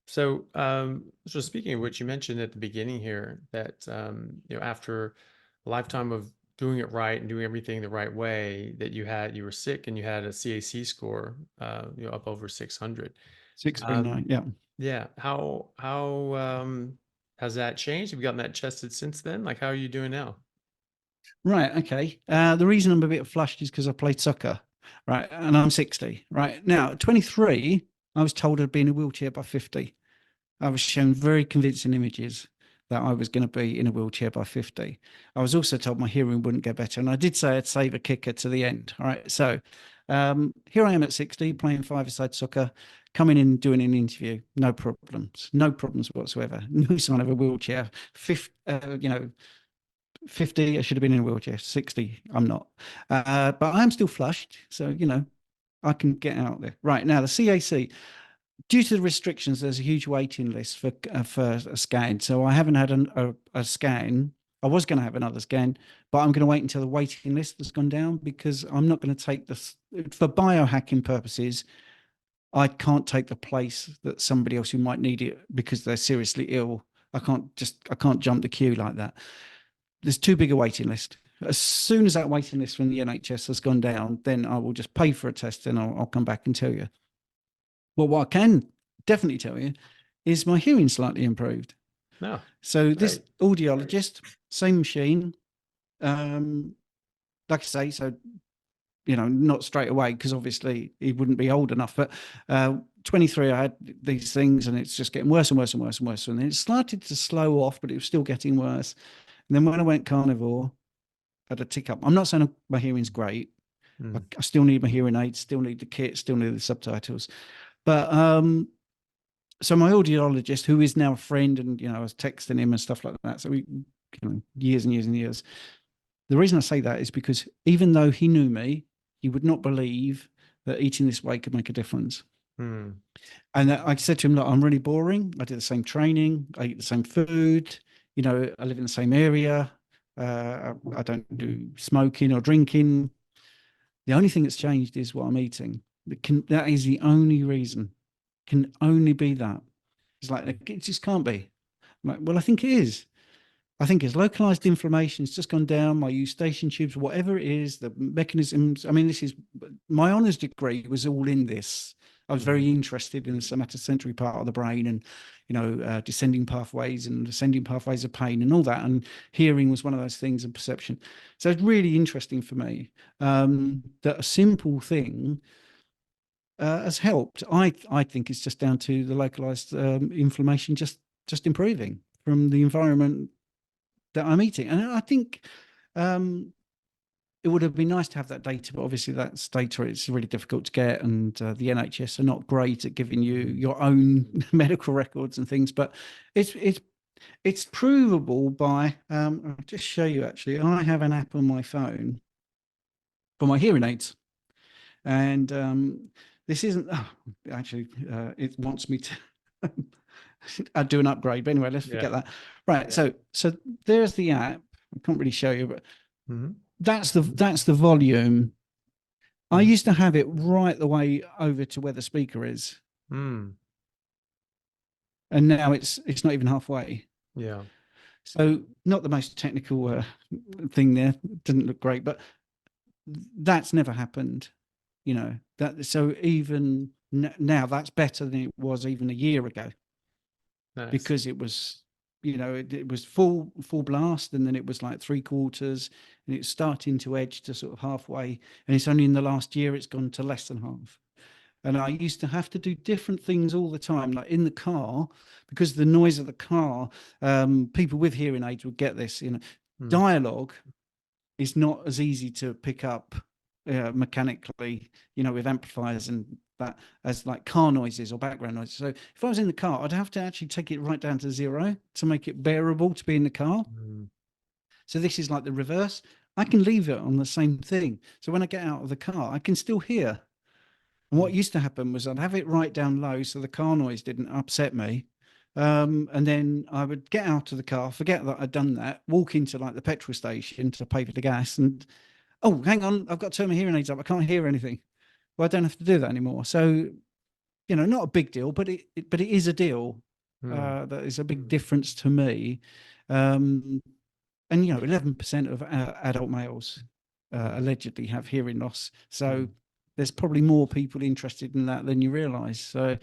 So speaking of which, you mentioned at the beginning here that after a lifetime of doing it right and doing everything the right way, that you were sick and you had a CAC score, up over 600. 639, Um, yeah. yeah, how has that changed? Have you gotten that tested since then? Like, how are you doing now? Right, okay. The reason I'm a bit flushed is because I played soccer, right? And I'm 60. Right now, at 23, I was told I'd be in a wheelchair by 50. I was shown very convincing images that I was going to be in a wheelchair by 50. I was also told my hearing wouldn't get better. And I did say I'd save a kicker to the end. All right. So here I am at 60, playing five-a-side soccer, coming in and doing an interview. No problems whatsoever. No sign of a wheelchair. 50, I should have been in a wheelchair. 60, I'm not. But I am still flushed. So, I can get out there. Right now, the CAC, due to the restrictions, there's a huge waiting list for a scan. So I haven't had a scan. I was going to have another scan, but I'm going to wait until the waiting list has gone down because I'm not going to take this for biohacking purposes. I can't take the place that somebody else who might need it because they're seriously ill. I can't jump the queue like that. There's too big a waiting list. As soon as that waiting list from the NHS has gone down, then I will just pay for a test and I'll come back and tell you. Well, what I can definitely tell you is my hearing slightly improved. No, So this great. audiologist, same machine, um, like I say, so not straight away because obviously he wouldn't be old enough. But 23, I had these things, and it's just getting worse and worse and worse and worse. And then it started to slow off, but it was still getting worse. And then when I went carnivore, I had a tick up. I'm not saying my hearing's great. I, Mm. I still need my hearing aids, still need the kit, still need the subtitles. But so my audiologist, who is now a friend, and I was texting him and stuff like that. So we, years and years and years. The reason I say that is because even though he knew me, he would not believe that eating this way could make a difference. Mm. And I said to him, look, I'm really boring. I do the same training. I eat the same food. I live in the same area. I don't do smoking or drinking. The only thing that's changed is what I'm eating. That is the only reason. Can only be that. It's like, it just can't be. I'm like, well, I think it is. I think it's localized inflammation. It's just gone down. My eustachian tubes, whatever it is, the mechanisms. I mean, this is my honors degree was all in this. I was Mm. very interested in the somatosensory part of the brain and, descending pathways and ascending pathways of pain and all that. And hearing was one of those things and perception. So it's really interesting for me that a simple thing has helped. I think it's just down to the localized inflammation just improving from the environment that I'm eating. And I think it would have been nice to have that data, but obviously that's data it's really difficult to get, and the NHS are not great at giving you your own medical records and things. But it's provable by I'll just show you. Actually, I have an app on my phone for my hearing aids, and this isn't actually it wants me to. I'd do an upgrade, but anyway, let's Yeah. forget that. Right, so there's the app. I can't really show you, but Mm-hmm. that's the volume. I Mm-hmm. used to have it right the way over to where the speaker is, Mm. and now it's not even halfway. Yeah. So not the most technical thing there. Didn't look great, but that's never happened. That so even now that's better than it was even a year ago Nice. because it was it was full blast, and then it was like three quarters, and it's starting to edge to sort of halfway, and it's only in the last year it's gone to less than half. And I used to have to do different things all the time, like in the car, because the noise of the car, people with hearing aids would get this. Mm. Dialogue is not as easy to pick up mechanically, with amplifiers and that, as like car noises or background noises. So if I was in the car, I'd have to actually take it right down to zero to make it bearable to be in the car. Mm. So this is like the reverse. I can leave it on the same thing. So when I get out of the car, I can still hear. And what Mm. used to happen was I'd have it right down low so the car noise didn't upset me. And then I would get out of the car, forget that I'd done that, walk into like the petrol station to pay for the gas, and oh, hang on, I've got to turn my hearing aids up. I can't hear anything. Well, I don't have to do that anymore. So you know, not a big deal, but it is a deal. Hmm. That is a big Hmm. difference to me. Um, and you know, 11% of adult males allegedly have hearing loss. So Hmm. there's probably more people interested in that than you realise. So